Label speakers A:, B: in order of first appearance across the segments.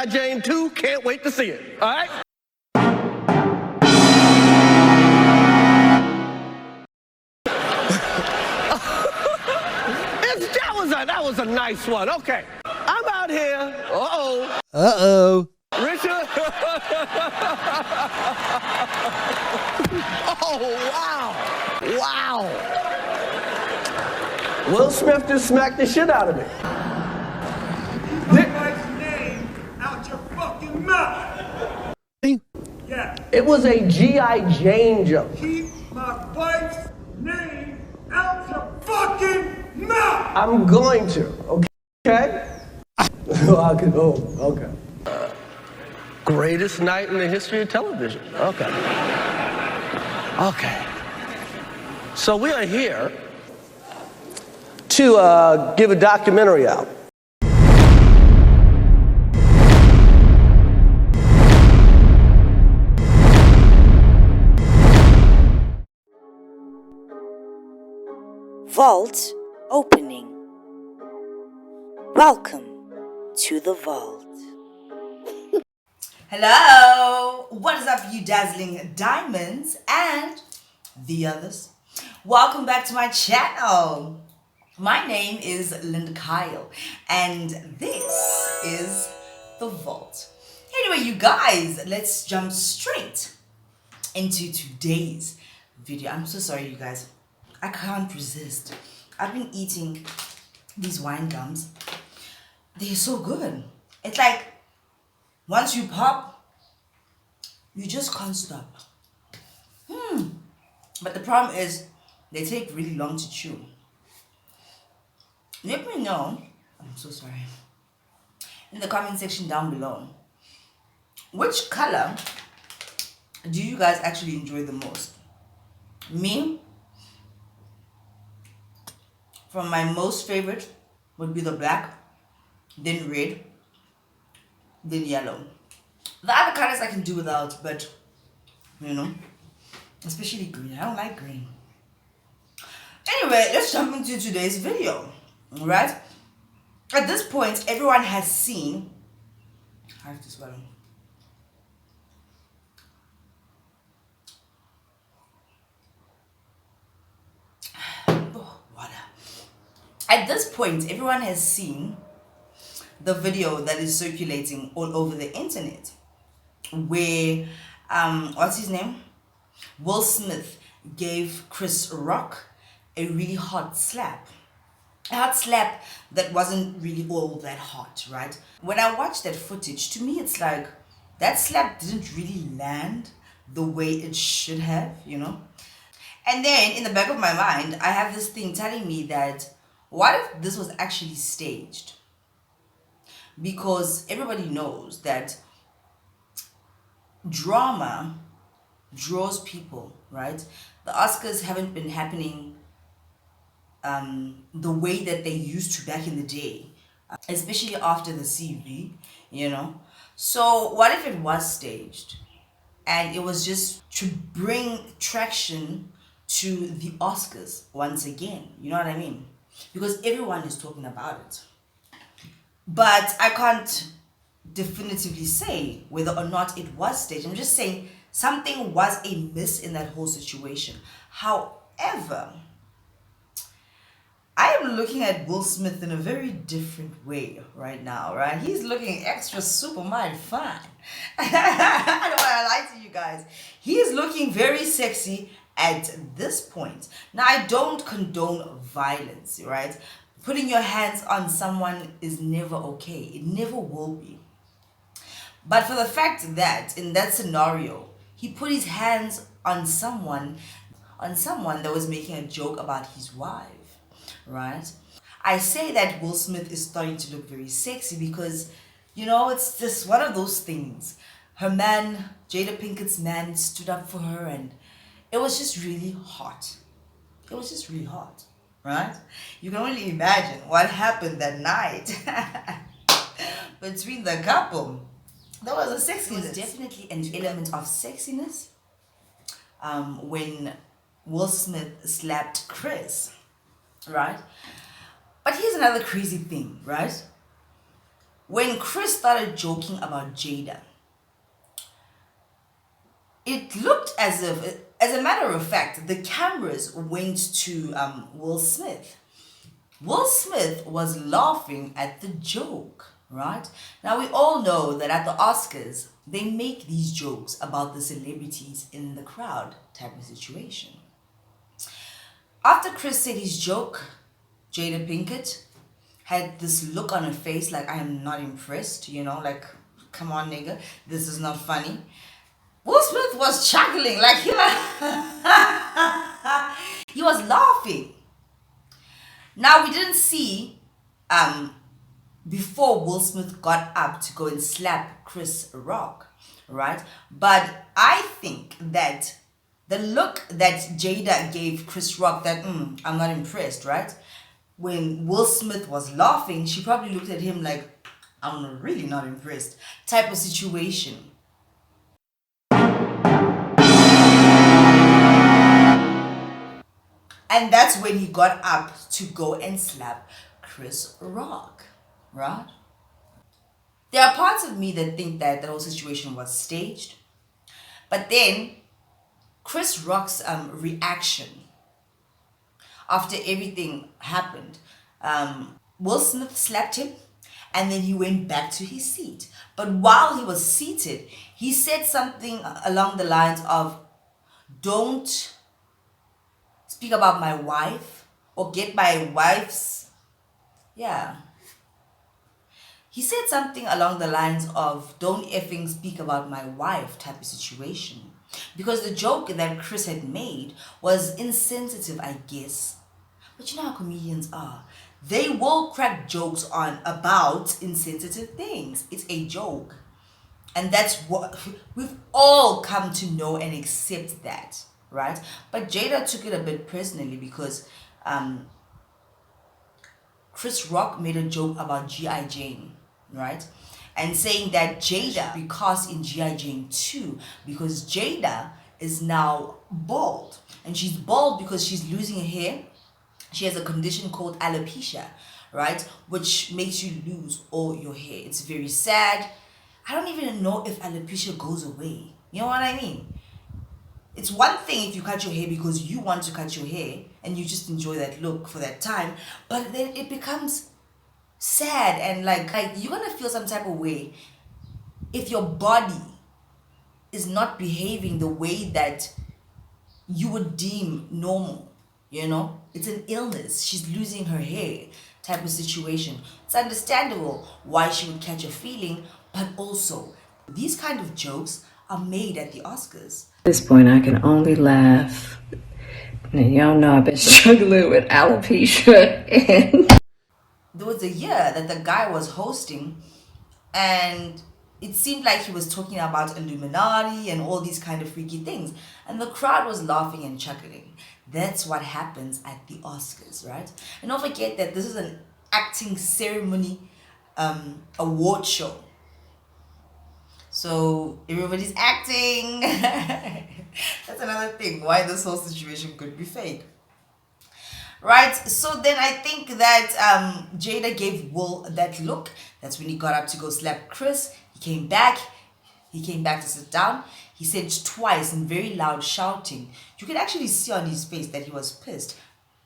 A: G.I. Jane 2. Can't wait to see it. All right? That was a nice one. Okay. I'm out here. Uh-oh.
B: Uh-oh.
A: Richard. Oh, wow. Wow. Will Smith just smacked the shit out of me.
C: Keep my wife's name out your fucking mouth. Yeah.
A: It was a G.I. Jane joke.
C: Keep my wife's name out your fucking mouth.
A: I'm going to. Okay? Okay. Greatest night in the history of television. Okay. Okay. So we are here to give a documentary out.
D: Vault opening. Welcome to the vault. Hello, what is up, you dazzling diamonds and the others? Welcome back to my channel. My name is Linda Kyle, and this is the vault. Anyway, you guys, let's jump straight into today's video. I'm so sorry, you guys. I can't resist. I've been eating these wine gums. They're so good. It's like once you pop, you just can't stop. But the problem is they take really long to chew. Let me know, I'm so sorry, in the comment section down below, which color do you guys actually enjoy the most? Me, from my most favorite would be the black, then red, then yellow. The other colors I can do without, but you know, especially green. I don't like green. Anyway, let's jump into today's video. Alright? At this point, everyone has seen. I have to swallow. Oh, water. At this point, everyone has seen the video that is circulating all over the internet where what's his name? Will Smith gave Chris Rock a really hot slap. A hot slap that wasn't really all that hot, right? When I watched that footage, to me it's like that slap didn't really land the way it should have, you know? And then in the back of my mind, I have this thing telling me that what if this was actually staged? Because everybody knows that drama draws people, right? The Oscars haven't been happening the way that they used to back in the day, especially after the CV, you know? So what if it was staged and it was just to bring traction to the Oscars once again, you know what I mean? Because everyone is talking about it. But I can't definitively say whether or not it was staged. I'm just saying something was amiss in that whole situation. However, I am looking at Will Smith in a very different way right now, right? He's looking extra super mighty fine. I don't want to lie to you guys. He's looking very sexy at this point. Now, I don't condone violence, right? Putting your hands on someone is never okay. It never will be. But for the fact that in that scenario, he put his hands on someone that was making a joke about his wife, right? I say that Will Smith is starting to look very sexy because, you know, it's just one of those things. Her man, Jada Pinkett's man, stood up for her and it was just really hot. It was just really hot, right? You can only imagine what happened that night between the couple. There was a sexiness. There was definitely an element of sexiness when Will Smith slapped Chris, right? But here's another crazy thing, right? when Chris started joking about Jada, it looked as if, as a matter of fact, the cameras went to Will Smith. Will Smith was laughing at the joke, right? Now, we all know that at the Oscars, they make these jokes about the celebrities in the crowd type of situation. After Chris said his joke, Jada Pinkett had this look on her face like, I am not impressed, like, come on, nigga, this is not funny. Will Smith was chuckling, like, he was laughing. Now, we didn't see before Will Smith got up to go and slap Chris Rock, right? But I think that the look that Jada gave Chris Rock, that I'm not impressed, right? When Will Smith was laughing, she probably looked at him like, I'm really not impressed type of situation. And that's when he got up to go and slap Chris Rock, right? There are parts of me that think that the whole situation was staged. But then Chris Rock's reaction after everything happened, Will Smith slapped him and then he went back to his seat. But while he was seated, he said something along the lines of, don't speak about my wife or get my wife's, he said something along the lines of, don't effing speak about my wife type of situation. Because the joke that Chris had made was insensitive, I guess. But you know how comedians are. They will crack jokes on about insensitive things. It's a joke. And that's what we've all come to know and accept that, right? But Jada took it a bit personally because Chris Rock made a joke about G.I. Jane, right? And saying that Jada be cast in G.I. Jane 2 because Jada is now bald. And she's bald because she's losing her hair. She has a condition called alopecia, right? Which makes you lose all your hair. It's very sad. I don't even know if alopecia goes away. You know what I mean? It's one thing if you cut your hair because you want to cut your hair and you just enjoy that look for that time. But then it becomes sad and like you're gonna feel some type of way if your body is not behaving the way that you would deem normal. It's an illness. She's losing her hair type of situation. It's understandable why she would catch a feeling, but also these kind of jokes are made at the Oscars.
B: At this point, I can only laugh. And y'all know I've been struggling with alopecia. And
D: there was a year that the guy was hosting, and it seemed like he was talking about Illuminati and all these kind of freaky things. And the crowd was laughing and chuckling. That's what happens at the Oscars, right? And don't forget that this is an acting ceremony award show. So everybody's acting. That's another thing why this whole situation could be fake. Right? So then I think that Jada gave Will that look. That's when he got up to go slap Chris. He came back to sit down. He said twice in very loud shouting. You could actually see on his face that he was pissed.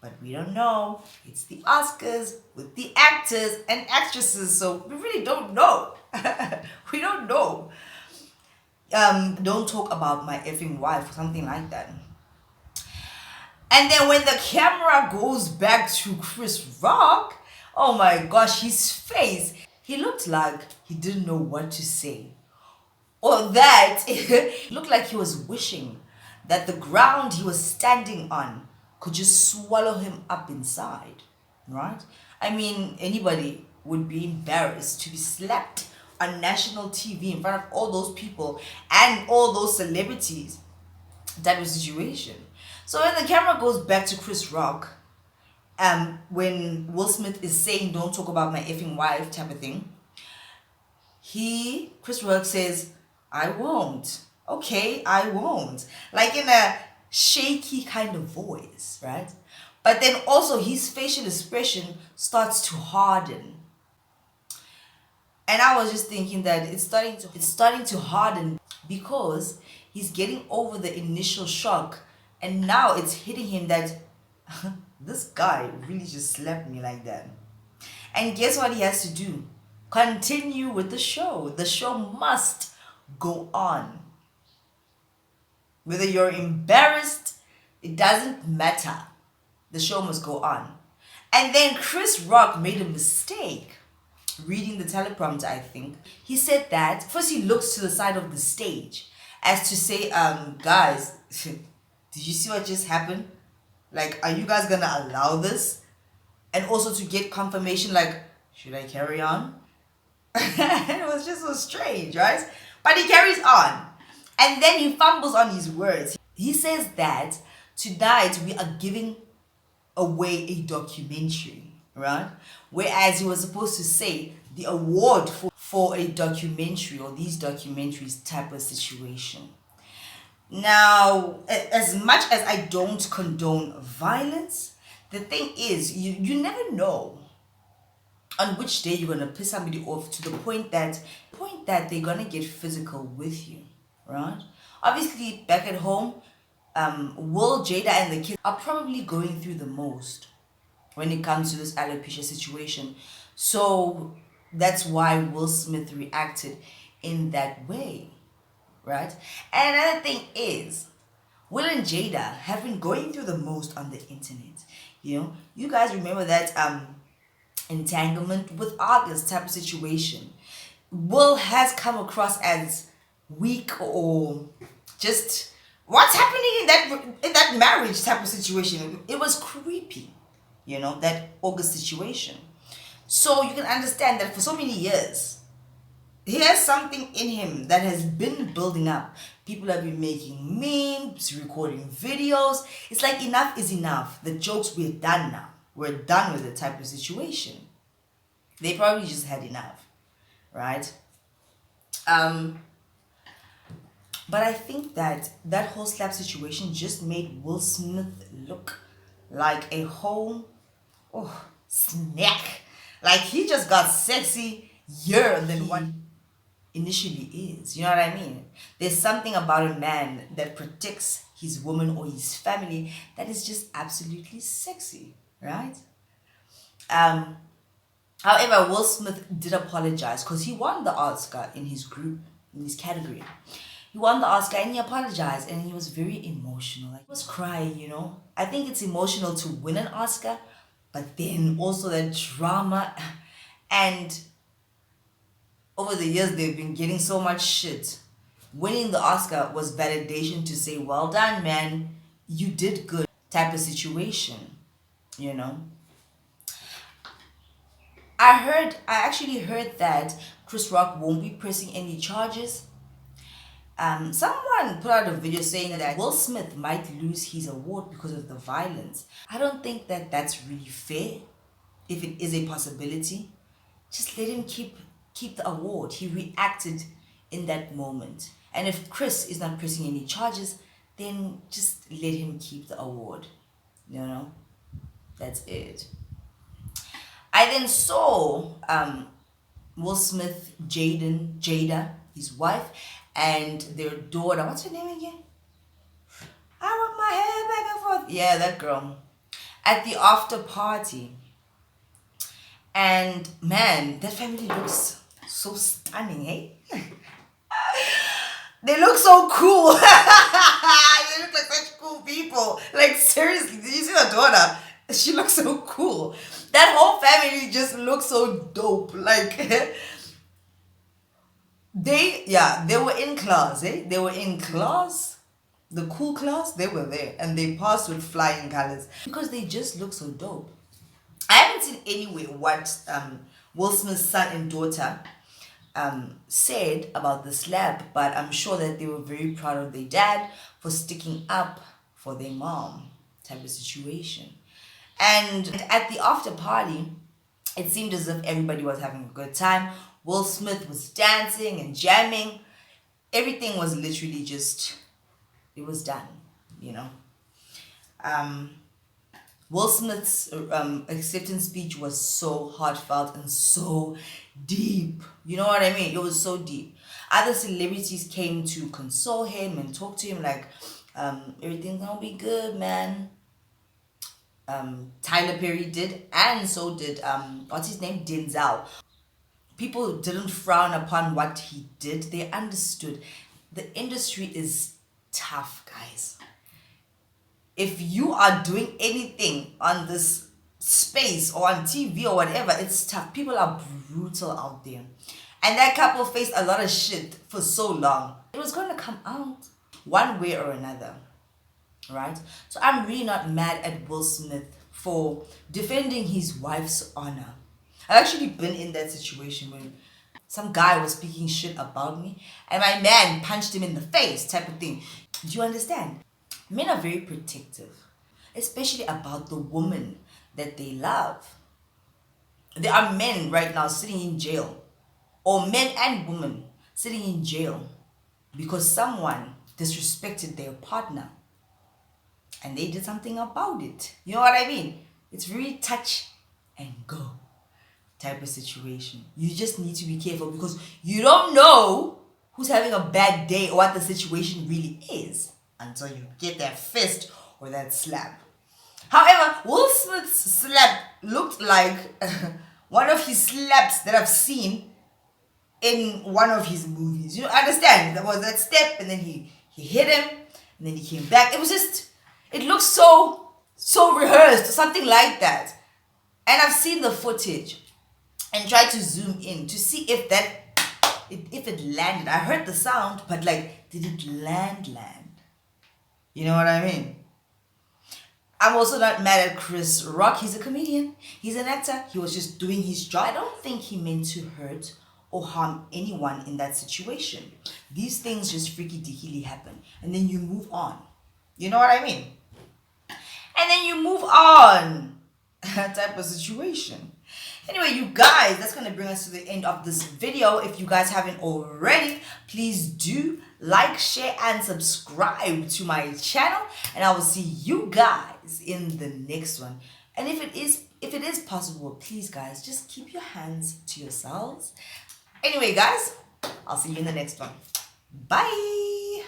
D: But we don't know. It's the Oscars with the actors and actresses. So we really don't know. We don't know. Don't talk about my effing wife or something like that. And then when the camera goes back to Chris Rock, oh my gosh, his face, he looked like he didn't know what to say. Or that it looked like he was wishing that the ground he was standing on could just swallow him up inside, right? I mean, anybody would be embarrassed to be slapped on national TV in front of all those people and all those celebrities. That was the situation. So when the camera goes back to Chris Rock, when Will Smith is saying, don't talk about my effing wife type of thing, Chris Rock says, I won't. Okay, I won't. Like in a shaky kind of voice, right? But then also his facial expression starts to harden. And I was just thinking that it's starting to harden because he's getting over the initial shock, and now it's hitting him that this guy really just slapped me like that. And guess what he has to do? Continue with the show. The show must go on. Whether you're embarrassed, it doesn't matter. The show must go on. And then Chris Rock made a mistake reading the teleprompter, I think. He said that first he looks to the side of the stage as to say, guys, did you see what just happened? Like, are you guys gonna allow this? And also to get confirmation, like, should I carry on? It was just so strange, right? But he carries on. And then he fumbles on his words. He says that tonight we are giving away a documentary, right? Whereas he was supposed to say the award for a documentary or these documentaries type of situation. Now, as much as I don't condone violence, the thing is, you never know on which day you're gonna piss somebody off to the point that they're gonna get physical with you, right? Obviously, back at home, Will, Jada, and the kids are probably going through the most when it comes to this alopecia situation. So that's why Will Smith reacted in that way, right? And another thing is, Will and Jada have been going through the most on the internet. You know, you guys remember that entanglement with August type of situation. Will has come across as weak or just what's happening in that marriage type of situation. It was creepy, you know, that August situation. So you can understand that for so many years, he has something in him that has been building up. People have been making memes, recording videos. It's like enough is enough. The jokes, we're done now. We're done with the type of situation. They probably just had enough, right? But I think that whole slap situation just made Will Smith look like a whole snack. Like he just got sexier than what initially is. You know what I mean? There's something about a man that protects his woman or his family that is just absolutely sexy, right? However, Will Smith did apologize because he won the Oscar in his group, in his category. He won the Oscar and he apologized and he was very emotional. Like, he was crying, you know. I think it's emotional to win an Oscar, but then also that drama. And over the years, they've been getting so much shit. Winning the Oscar was validation to say, well done, man. You did good type of situation, you know. I actually heard that Chris Rock won't be pressing any charges. Someone put out a video saying that Will Smith might lose his award because of the violence. I don't think that that's really fair. If it is a possibility, just let him keep the award. He reacted in that moment. And if Chris is not pressing any charges, then just let him keep the award. You know, that's it. I then saw Will Smith, Jada, his wife, and their daughter. What's her name again? I rub my hair back and forth. Yeah, that girl. At the after party. And man, that family looks so stunning, eh? They look so cool. They look like such cool people. Like seriously, did you see the daughter? She looks so cool. That whole family just looks so dope. Like they were in class, eh? They were in class. The cool class, they were there. And they passed with flying colors. Because they just look so dope. I haven't seen anywhere what Will Smith's son and daughter said about the slap, but I'm sure that they were very proud of their dad for sticking up for their mom type of situation. And at the after party, it seemed as if everybody was having a good time. Will Smith was dancing and jamming. Everything was literally just, it was done, you know. Will Smith's acceptance speech was so heartfelt and so deep. You know what I mean? It was so deep. Other celebrities came to console him and talk to him like, everything's gonna be good, man. Tyler Perry did, and so did what's his name, Denzel. People didn't frown upon what he did. They understood the industry is tough, guys. If you are doing anything on this space or on TV or whatever, it's tough. People are brutal out there, and that couple faced a lot of shit for so long. It was going to come out one way or another, right? So I'm really not mad at Will Smith for defending his wife's honor. I've actually been in that situation when some guy was speaking shit about me and my man punched him in the face, type of thing. Do you understand? Men are very protective, especially about the woman that they love. There are men right now sitting in jail, or men and women sitting in jail because someone disrespected their partner and they did something about it. You know what I mean? It's really touch and go type of situation. You just need to be careful because you don't know who's having a bad day or what the situation really is until you get that fist or that slap. However, Will Smith's slap looked like one of his slaps that I've seen in one of his movies. You know, understand? There was that step and then he hit him and then he came back. It was just, it looks so rehearsed, something like that. And I've seen the footage and tried to zoom in to see if it landed. I heard the sound, but like, did it land? You know what I mean? I'm also not mad at Chris Rock. He's a comedian. He's an actor. He was just doing his job. I don't think he meant to hurt or harm anyone in that situation. These things just freaky deaky happen. And then you move on. You know what I mean? And then you move on. Type of situation. Anyway, you guys, that's going to bring us to the end of this video. If you guys haven't already, please do like, share, and subscribe to my channel. And I will see you guys in the next one. And if it is possible, please, guys, just keep your hands to yourselves. Anyway, guys, I'll see you in the next one. Bye.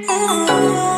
D: Oh.